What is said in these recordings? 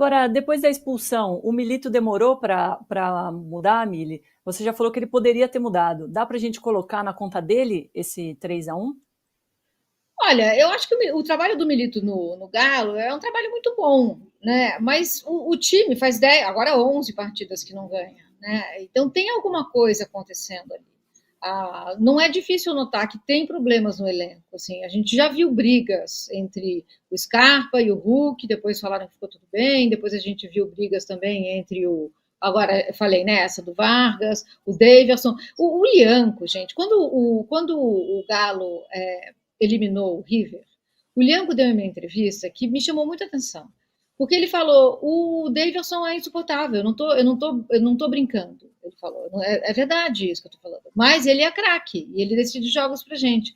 Agora, depois da expulsão, o Milito demorou para mudar, Mili? Você já falou que ele poderia ter mudado. Dá para a gente colocar na conta dele esse 3-1? Olha, eu acho que o trabalho do Milito no Galo é um trabalho muito bom, né? Mas o time faz 10, agora 11 partidas que não ganha, né? Então tem alguma coisa acontecendo ali. Não é difícil notar que tem problemas no elenco. Assim, a gente já viu brigas entre o Scarpa e o Hulk, depois falaram que ficou tudo bem, depois a gente viu brigas também entre o. Agora, eu falei, né, essa do Vargas, o Davidson, o Lianco, gente. Quando o Galo eliminou o River, o Lianco deu uma entrevista que me chamou muita atenção. Porque ele falou: o Davidson é insuportável, eu não tô brincando. Ele falou: é verdade isso que eu tô falando. Mas ele é craque e ele decide jogos pra gente.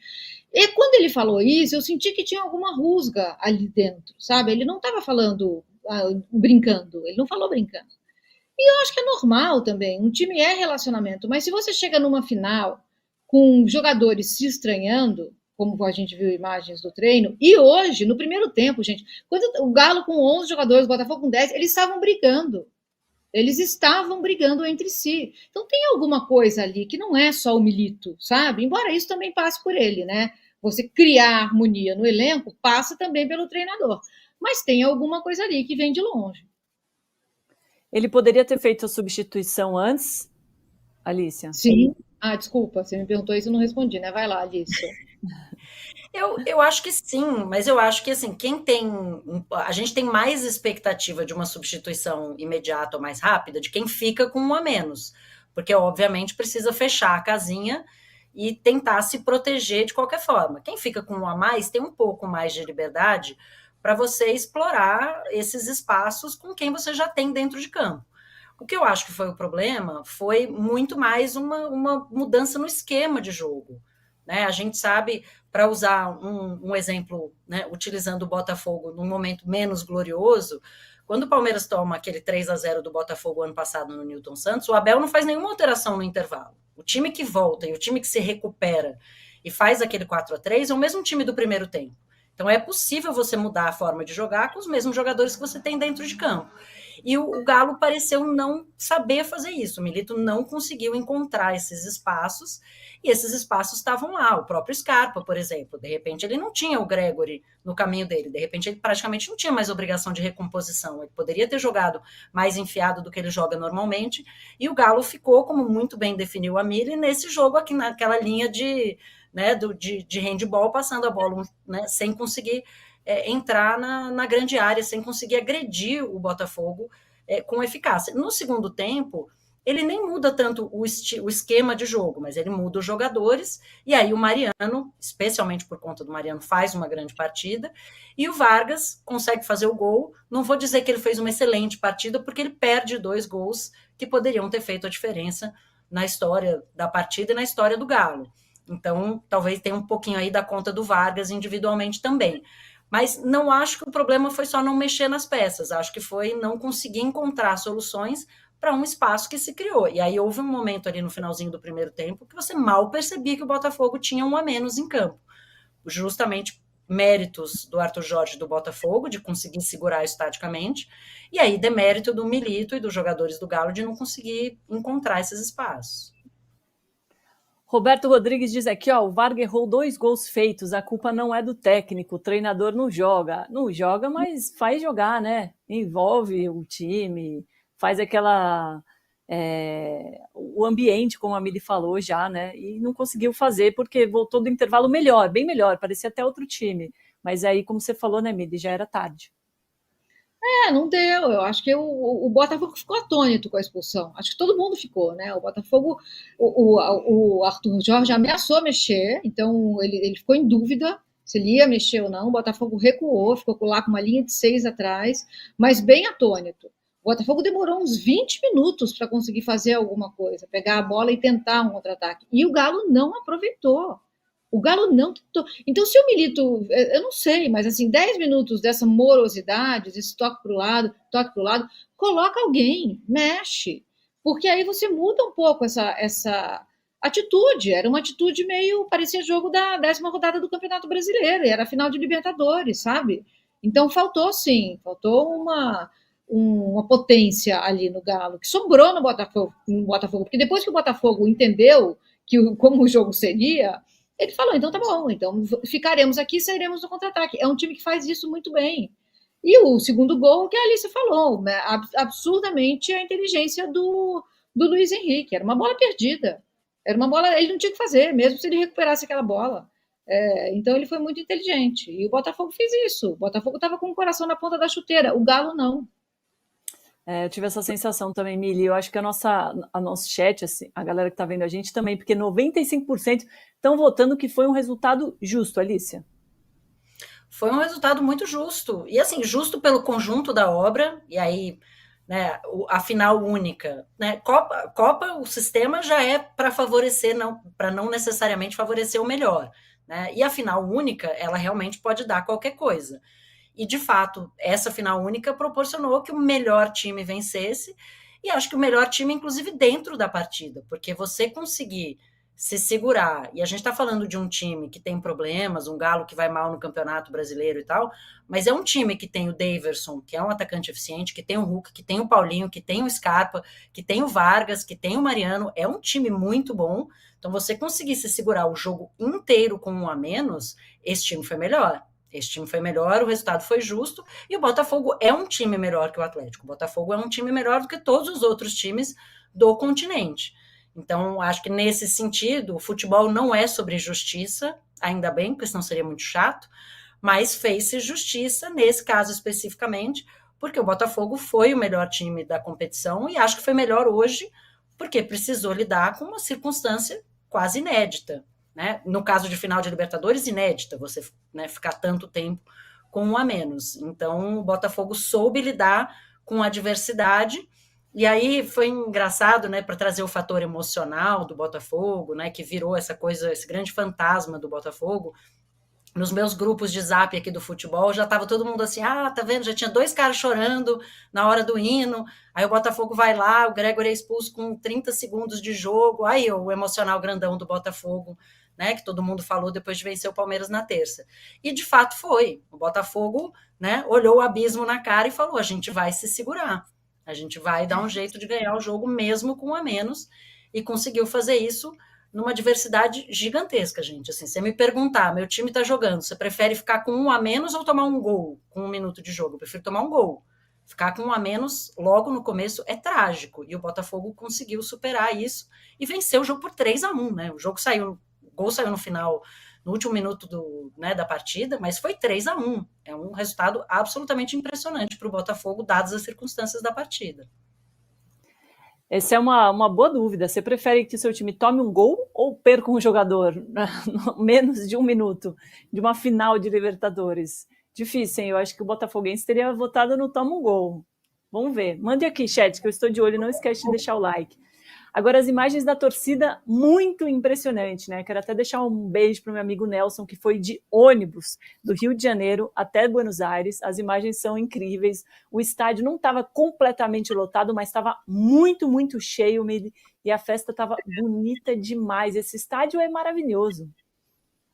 E quando ele falou isso, eu senti que tinha alguma rusga ali dentro, sabe? Ele não estava falando brincando, ele não falou brincando. E eu acho que é normal também. Um time é relacionamento, mas se você chega numa final com jogadores se estranhando, como a gente viu imagens do treino, e hoje, no primeiro tempo, gente, quando o Galo com 11 jogadores, o Botafogo com 10, eles estavam brigando. Eles estavam brigando entre si. Então tem alguma coisa ali que não é só o Milito, sabe? Embora isso também passe por ele, né? Você criar harmonia no elenco passa também pelo treinador. Mas tem alguma coisa ali que vem de longe. Ele poderia ter feito a substituição antes, Alicia? Sim. Ah, desculpa, você me perguntou isso e não respondi, né? Vai lá, Alice. Eu acho que sim, mas eu acho que assim, quem tem. A gente tem mais expectativa de uma substituição imediata ou mais rápida de quem fica com um a menos. Porque, obviamente, precisa fechar a casinha e tentar se proteger de qualquer forma. Quem fica com um a mais tem um pouco mais de liberdade para você explorar esses espaços com quem você já tem dentro de campo. O que eu acho que foi o problema foi muito mais uma mudança no esquema de jogo. Né? A gente sabe, para usar um exemplo, né, utilizando o Botafogo num momento menos glorioso, quando o Palmeiras toma aquele 3-0 do Botafogo ano passado no Newton Santos, o Abel não faz nenhuma alteração no intervalo. O time que volta e o time que se recupera e faz aquele 4-3 é o mesmo time do primeiro tempo. Então é possível você mudar a forma de jogar com os mesmos jogadores que você tem dentro de campo. E o Galo pareceu não saber fazer isso. O Milito não conseguiu encontrar esses espaços, e esses espaços estavam lá. O próprio Scarpa, por exemplo, de repente ele não tinha o Gregory no caminho dele, de repente ele praticamente não tinha mais obrigação de recomposição. Ele poderia ter jogado mais enfiado do que ele joga normalmente, e o Galo ficou, como muito bem definiu a Mili, nesse jogo aqui, naquela linha de handball, passando a bola, né, sem conseguir entrar na grande área, sem conseguir agredir o Botafogo com eficácia. No segundo tempo, ele nem muda tanto o esquema de jogo, mas ele muda os jogadores, e aí o Mariano, especialmente por conta do Mariano, faz uma grande partida, e o Vargas consegue fazer o gol. Não vou dizer que ele fez uma excelente partida, porque ele perde 2 gols que poderiam ter feito a diferença na história da partida e na história do Galo. Então, talvez tenha um pouquinho aí da conta do Vargas individualmente também. Mas não acho que o problema foi só não mexer nas peças, acho que foi não conseguir encontrar soluções para um espaço que se criou. E aí houve um momento ali no finalzinho do primeiro tempo que você mal percebia que o Botafogo tinha um a menos em campo. Justamente méritos do Arthur Jorge do Botafogo, de conseguir segurar isso taticamente, e aí demérito do Milito e dos jogadores do Galo de não conseguir encontrar esses espaços. Roberto Rodrigues diz aqui, ó, o Vargas errou 2 gols feitos, a culpa não é do técnico, o treinador não joga. Não joga, mas faz jogar, né? Envolve o time, faz aquela... o ambiente, como a Mili falou já, né? E não conseguiu fazer porque voltou do intervalo melhor, bem melhor, parecia até outro time. Mas aí, como você falou, né, Mili, já era tarde. Não deu. Eu acho que o Botafogo ficou atônito com a expulsão. Acho que todo mundo ficou, né? O Botafogo, o Arthur Jorge ameaçou mexer, então ele ficou em dúvida se ele ia mexer ou não. O Botafogo recuou, ficou lá com uma linha de 6 atrás, mas bem atônito. O Botafogo demorou uns 20 minutos para conseguir fazer alguma coisa, pegar a bola e tentar um contra-ataque. E o Galo não aproveitou. O Galo não tentou. Então, se o Milito, eu não sei, mas assim, 10 minutos dessa morosidade, desse toque para o lado, coloca alguém, mexe. Porque aí você muda um pouco essa atitude. Era uma atitude meio. Parecia jogo da 10ª rodada do Campeonato Brasileiro, era final de Libertadores, sabe? Então faltou sim, faltou uma potência ali no Galo, que sobrou no Botafogo, porque depois que o Botafogo entendeu como o jogo seria, ele falou, então tá bom, então ficaremos aqui e sairemos no contra-ataque. É um time que faz isso muito bem. E o segundo gol, que a Alice falou, né, absurdamente a inteligência do Luiz Henrique, era uma bola perdida, era uma bola, ele não tinha o que fazer, mesmo se ele recuperasse aquela bola. Então ele foi muito inteligente, e o Botafogo fez isso, o Botafogo estava com o coração na ponta da chuteira, o Galo não. Eu tive essa sensação também, Mili. Eu acho que a nosso chat, assim, a galera que está vendo a gente também, porque 95% estão votando que foi um resultado justo, Alicia. Foi um resultado muito justo. E assim, justo pelo conjunto da obra, e aí, né, a final única. Né? Copa, o sistema já é para favorecer, para não necessariamente favorecer o melhor. Né? E a final única, ela realmente pode dar qualquer coisa. E, de fato, essa final única proporcionou que o melhor time vencesse, e acho que o melhor time, inclusive, dentro da partida, porque você conseguir se segurar, e a gente está falando de um time que tem problemas, um Galo que vai mal no Campeonato Brasileiro e tal, mas é um time que tem o Daverson, que é um atacante eficiente, que tem o Hulk, que tem o Paulinho, que tem o Scarpa, que tem o Vargas, que tem o Mariano, é um time muito bom. Então, você conseguir se segurar o jogo inteiro com um a menos, esse time foi melhor. Esse time foi melhor, o resultado foi justo, e o Botafogo é um time melhor que o Atlético. O Botafogo é um time melhor do que todos os outros times do continente. Então, acho que nesse sentido, o futebol não é sobre justiça, ainda bem, porque senão seria muito chato, mas fez-se justiça, nesse caso especificamente, porque o Botafogo foi o melhor time da competição, e acho que foi melhor hoje, porque precisou lidar com uma circunstância quase inédita. Né? No caso de final de Libertadores, inédita, você, né, ficar tanto tempo com um a menos. Então, o Botafogo soube lidar com a adversidade, e aí foi engraçado, né, para trazer o fator emocional do Botafogo, né, que virou essa coisa, esse grande fantasma do Botafogo. Nos meus grupos de zap aqui do futebol, já estava todo mundo assim, tá vendo, já tinha 2 caras chorando na hora do hino, aí o Botafogo vai lá, o Gregor é expulso com 30 segundos de jogo, aí o emocional grandão do Botafogo, né, que todo mundo falou depois de vencer o Palmeiras na terça. E de fato foi, o Botafogo, né, olhou o abismo na cara e falou, a gente vai se segurar, a gente vai dar um jeito de ganhar o jogo mesmo com um a menos, e conseguiu fazer isso numa diversidade gigantesca, gente. Assim, você me perguntar, meu time tá jogando, você prefere ficar com um a menos ou tomar um gol com 1 minuto de jogo? Eu prefiro tomar um gol. Ficar com um a menos logo no começo é trágico, e o Botafogo conseguiu superar isso e venceu o jogo por 3-1, né? O gol saiu no final, no último minuto né, da partida, mas foi 3-1. É um resultado absolutamente impressionante para o Botafogo, dadas as circunstâncias da partida. Essa é uma boa dúvida. Você prefere que o seu time tome um gol ou perca um jogador menos de 1 minuto de uma final de Libertadores? Difícil, hein? Eu acho que o botafoguense teria votado no toma um gol. Vamos ver. Mande aqui, chat, que eu estou de olho. Não esquece de deixar o like. Agora, as imagens da torcida, muito impressionante, né? Quero até deixar um beijo para o meu amigo Nelson, que foi de ônibus do Rio de Janeiro até Buenos Aires. As imagens são incríveis. O estádio não estava completamente lotado, mas estava muito, muito cheio, e a festa estava bonita demais. Esse estádio é maravilhoso.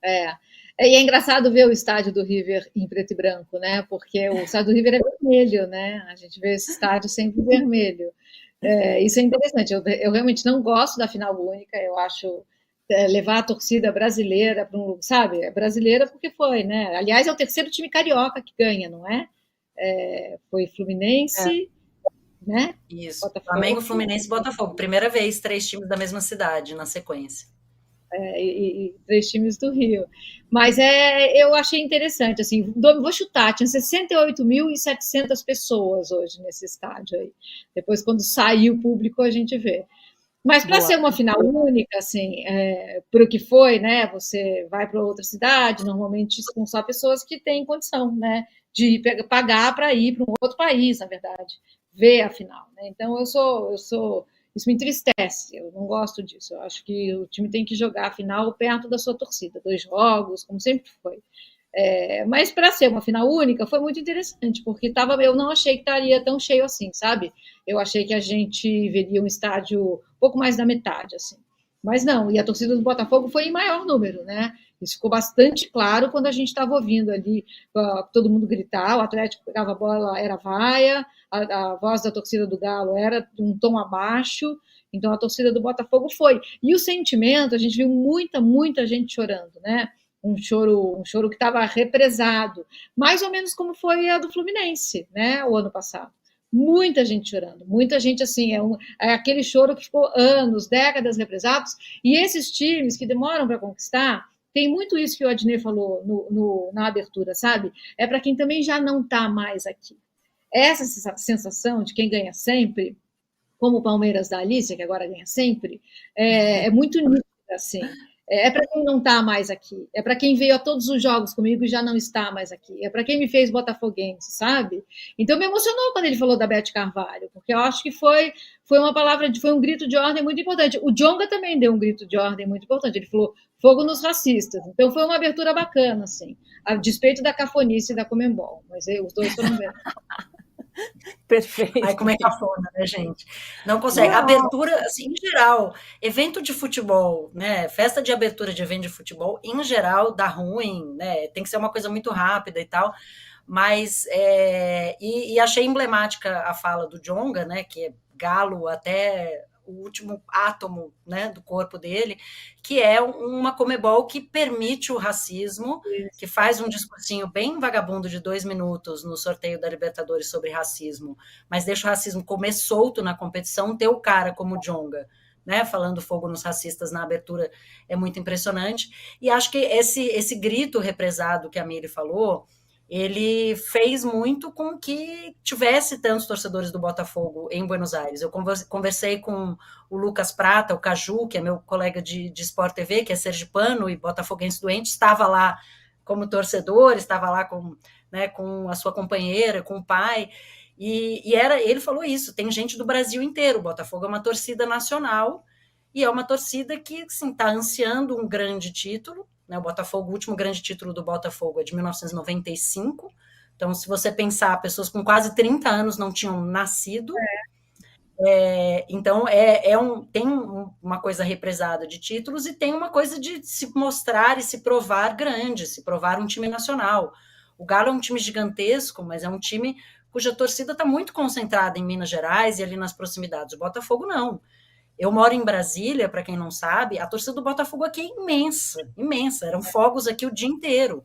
E é engraçado ver o estádio do River em preto e branco, né? Porque o estádio do River é vermelho, né? A gente vê esse estádio sempre vermelho. Isso é interessante. Eu realmente não gosto da final única. Eu acho levar a torcida brasileira para um, sabe? É brasileira porque foi, né? Aliás, é o terceiro time carioca que ganha, não é? Foi Fluminense, né? Isso. Botafogo. Flamengo, Fluminense e Botafogo. Primeira vez 3 times da mesma cidade na sequência. E 3 times do Rio. Mas eu achei interessante, assim, vou chutar, tinha 68.700 pessoas hoje nesse estádio aí. Depois, quando sair o público, a gente vê. Mas para ser uma final única, assim, para o que foi, né? Você vai para outra cidade, normalmente são só pessoas que têm condição, né? De pagar para ir para um outro país, na verdade, ver a final. Né? Então, eu sou isso me entristece, eu não gosto disso. Eu acho que o time tem que jogar a final perto da sua torcida, 2 jogos, como sempre foi. Mas para ser uma final única foi muito interessante, porque eu não achei que estaria tão cheio assim, sabe? Eu achei que a gente veria um estádio um pouco mais da metade, assim. Mas não, e a torcida do Botafogo foi em maior número, né? Isso ficou bastante claro quando a gente estava ouvindo ali todo mundo gritar, o Atlético pegava a bola, era vaia, a voz da torcida do Galo era um tom abaixo, então a torcida do Botafogo foi. E o sentimento, a gente viu muita gente chorando, né? Um choro que estava represado, mais ou menos como foi a do Fluminense, né? O ano passado. Muita gente chorando, muita gente assim, é aquele choro que ficou anos, décadas represados, e esses times que demoram para conquistar, tem muito isso que o Adnet falou na abertura, sabe? É para quem também já não está mais aqui. Essa sensação de quem ganha sempre, como o Palmeiras da Alicia, que agora ganha sempre, é muito nítida, assim. É para quem não está mais aqui. É para quem veio a todos os jogos comigo e já não está mais aqui. É para quem me fez botafoguense, sabe? Então me emocionou quando ele falou da Beth Carvalho, porque eu acho que foi uma palavra, foi um grito de ordem muito importante. O Djonga também deu um grito de ordem muito importante. Ele falou fogo nos racistas. Então foi uma abertura bacana, assim, a despeito da cafonice da Conmebol. Mas os dois foram bem. Perfeito. Ai, como é cafona, né, gente? Não consegue. Abertura, assim, em geral, evento de futebol, né? Festa de abertura de evento de futebol, em geral, dá ruim, né? Tem que ser uma coisa muito rápida e tal. Mas, e achei emblemática a fala do Djonga, né? Que é galo até o último átomo, né, do corpo dele, que é uma Conmebol que permite o racismo, que faz um discursinho bem vagabundo de 2 minutos no sorteio da Libertadores sobre racismo, mas deixa o racismo comer solto na competição, ter o cara como o Djonga, né, falando fogo nos racistas na abertura é muito impressionante, e acho que esse grito represado que a Miri falou, ele fez muito com que tivesse tantos torcedores do Botafogo em Buenos Aires. Eu conversei com o Lucas Prata, o Caju, que é meu colega de Sport TV, que é sergipano e botafoguense doente, estava lá como torcedor, estava lá com a sua companheira, com o pai, ele falou isso, tem gente do Brasil inteiro, o Botafogo é uma torcida nacional, e é uma torcida que está ansiando um grande título, né, o Botafogo, o último grande título do Botafogo é de 1995, então se você pensar, pessoas com quase 30 anos não tinham nascido, então tem uma coisa represada de títulos e tem uma coisa de se mostrar e se provar grande, se provar um time nacional. O Galo é um time gigantesco, mas é um time cuja torcida está muito concentrada em Minas Gerais e ali nas proximidades. O Botafogo não. Eu moro em Brasília, para quem não sabe, a torcida do Botafogo aqui é imensa, imensa. Eram fogos aqui o dia inteiro,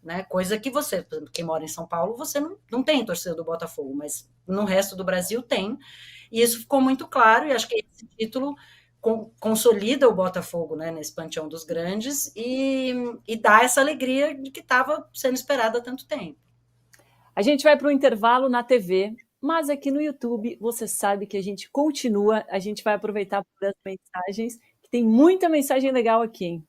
né? Coisa que você, quem mora em São Paulo, você não tem torcida do Botafogo, mas no resto do Brasil tem. E isso ficou muito claro, e acho que esse título consolida o Botafogo, né, nesse panteão dos grandes e dá essa alegria de que estava sendo esperada há tanto tempo. A gente vai para o intervalo na TV, mas aqui no YouTube você sabe que a gente continua, a gente vai aproveitar para as mensagens, que tem muita mensagem legal aqui, hein?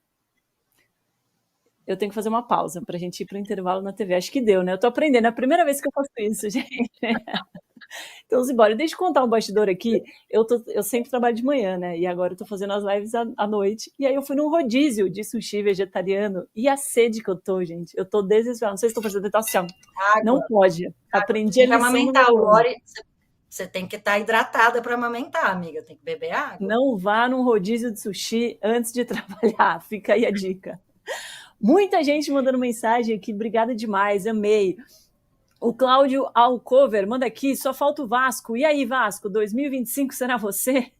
Eu tenho que fazer uma pausa para a gente ir para o intervalo na TV. Acho que deu, né? Eu estou aprendendo, é a primeira vez que eu faço isso, gente. Então, vamos embora. Deixa eu contar um bastidor aqui. Eu sempre trabalho de manhã, né? E agora eu tô fazendo as lives à noite. E aí eu fui num rodízio de sushi vegetariano. E a sede que eu tô, gente. Eu tô desesperada. Não sei se estou fazendo tentação. Não pode. Aprendi a lição. Para amamentar, você tem que estar hidratada para amamentar, amiga. Tem que beber água. Não vá num rodízio de sushi antes de trabalhar. Fica aí a dica. Muita gente mandando mensagem aqui. Obrigada demais. Amei. O Cláudio Alcover manda aqui, só falta o Vasco. E aí, Vasco, 2025 será você?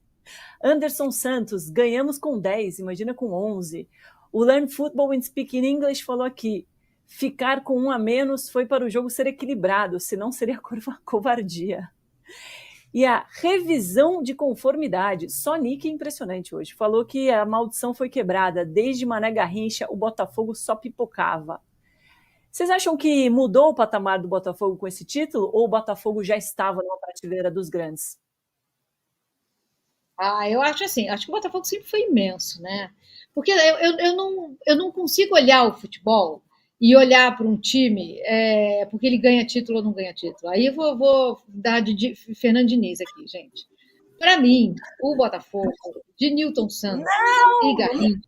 Anderson Santos, ganhamos com 10, imagina com 11. O Learn Football and Speak in English falou aqui, ficar com 1 a menos foi para o jogo ser equilibrado, senão seria covardia. E a revisão de conformidade, só Nick é impressionante hoje, falou que a maldição foi quebrada, desde Mané Garrincha o Botafogo só pipocava. Vocês acham que mudou o patamar do Botafogo com esse título ou o Botafogo já estava numa prateleira dos grandes? Eu acho assim, acho que o Botafogo sempre foi imenso, né? Porque eu não consigo olhar o futebol e olhar para um time porque ele ganha título ou não ganha título. Aí eu vou dar de Fernando Diniz aqui, gente. Para mim, o Botafogo de Nilton Santos e Garrincha...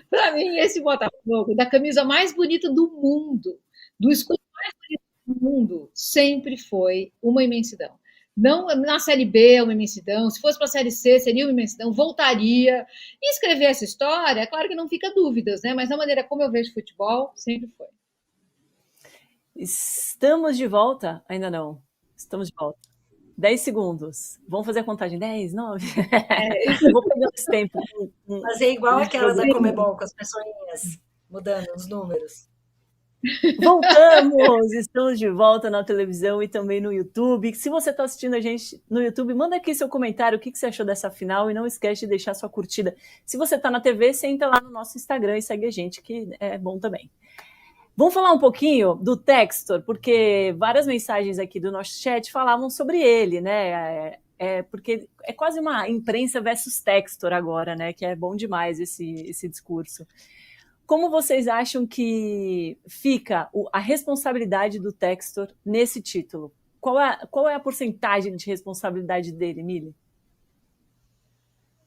Para mim, esse Botafogo, da camisa mais bonita do mundo, do escudo mais bonito do mundo, sempre foi uma imensidão. Não, na Série B é uma imensidão, se fosse para a Série C seria uma imensidão, voltaria. E escrever essa história, é claro que não fica dúvidas, né? Mas da maneira como eu vejo futebol, sempre foi. Estamos de volta? Ainda não. Estamos de volta. 10 segundos. Vamos fazer a contagem. 10, 9. Eu vou pegar esse tempo. Fazer igual aquela da Comebol, com as pessoinhas mudando os números. Voltamos! Estamos de volta na televisão e também no YouTube. Se você está assistindo a gente no YouTube, manda aqui seu comentário, o que você achou dessa final, e não esquece de deixar sua curtida. Se você está na TV, você entra lá no nosso Instagram e segue a gente, que é bom também. Vamos falar um pouquinho do Textor, porque várias mensagens aqui do nosso chat falavam sobre ele, né? Porque é quase uma imprensa versus Textor agora, né? Que é bom demais esse discurso. Como vocês acham que fica a responsabilidade do Textor nesse título? Qual é a porcentagem de responsabilidade dele, Mili?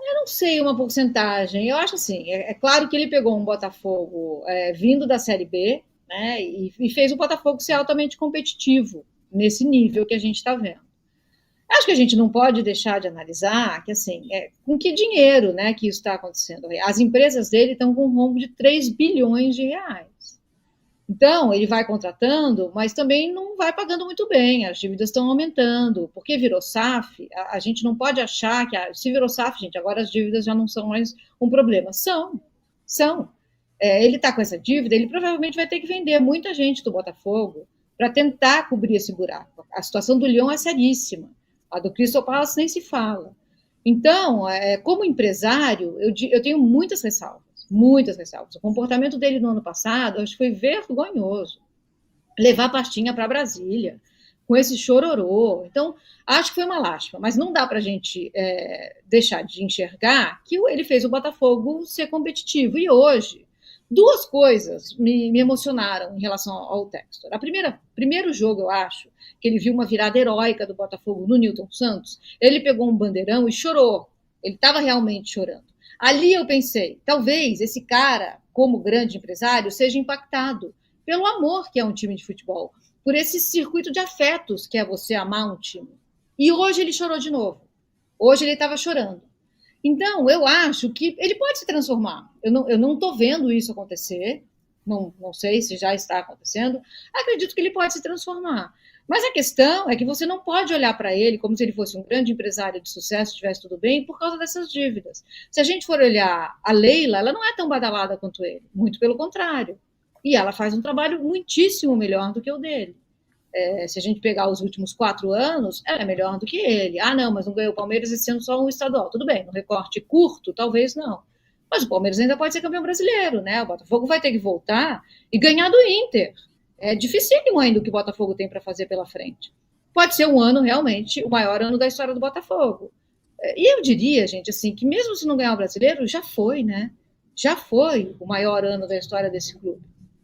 Eu não sei uma porcentagem. Eu acho assim, é claro que ele pegou um Botafogo vindo da Série B, né, e fez o Botafogo ser altamente competitivo nesse nível que a gente está vendo. Acho que a gente não pode deixar de analisar que, assim, com que dinheiro, né, que isso está acontecendo. As empresas dele estão com um rombo de 3 bilhões de reais. Então, ele vai contratando, mas também não vai pagando muito bem, as dívidas estão aumentando, porque virou SAF, a gente não pode achar que, se virou SAF, gente, agora as dívidas já não são mais um problema. São. Ele está com essa dívida, ele provavelmente vai ter que vender muita gente do Botafogo para tentar cobrir esse buraco. A situação do Lyon é seríssima. A do Crystal Palace nem se fala. Então, como empresário, eu tenho muitas ressalvas. O comportamento dele no ano passado, acho que foi vergonhoso. Levar a pastinha para Brasília, com esse chororô. Então, acho que foi uma lástima, mas não dá para a gente deixar de enxergar que ele fez o Botafogo ser competitivo. E hoje, duas coisas me emocionaram em relação ao Textor. Primeiro jogo, eu acho, que ele viu uma virada heróica do Botafogo no Nilton Santos, ele pegou um bandeirão e chorou. Ele estava realmente chorando. Ali eu pensei, talvez esse cara, como grande empresário, seja impactado pelo amor que é um time de futebol, por esse circuito de afetos que é você amar um time. E hoje ele chorou de novo. Hoje ele estava chorando. Então, eu acho que ele pode se transformar. Eu não estou vendo isso acontecer, não sei se já está acontecendo. Acredito que ele pode se transformar. Mas a questão é que você não pode olhar para ele como se ele fosse um grande empresário de sucesso, tivesse tudo bem, por causa dessas dívidas. Se a gente for olhar a Leila, ela não é tão badalada quanto ele, muito pelo contrário. E ela faz um trabalho muitíssimo melhor do que o dele. Se a gente pegar os últimos 4 anos, ela é melhor do que ele. Ah, não, mas não ganhou o Palmeiras esse ano só um estadual. Tudo bem, no recorte curto, talvez não. Mas o Palmeiras ainda pode ser campeão brasileiro, né? O Botafogo vai ter que voltar e ganhar do Inter. É dificílimo ainda o que o Botafogo tem para fazer pela frente. Pode ser um ano realmente o maior ano da história do Botafogo. E eu diria, gente, assim, que mesmo se não ganhar o brasileiro, já foi, né? Já foi o maior ano da história desse clube.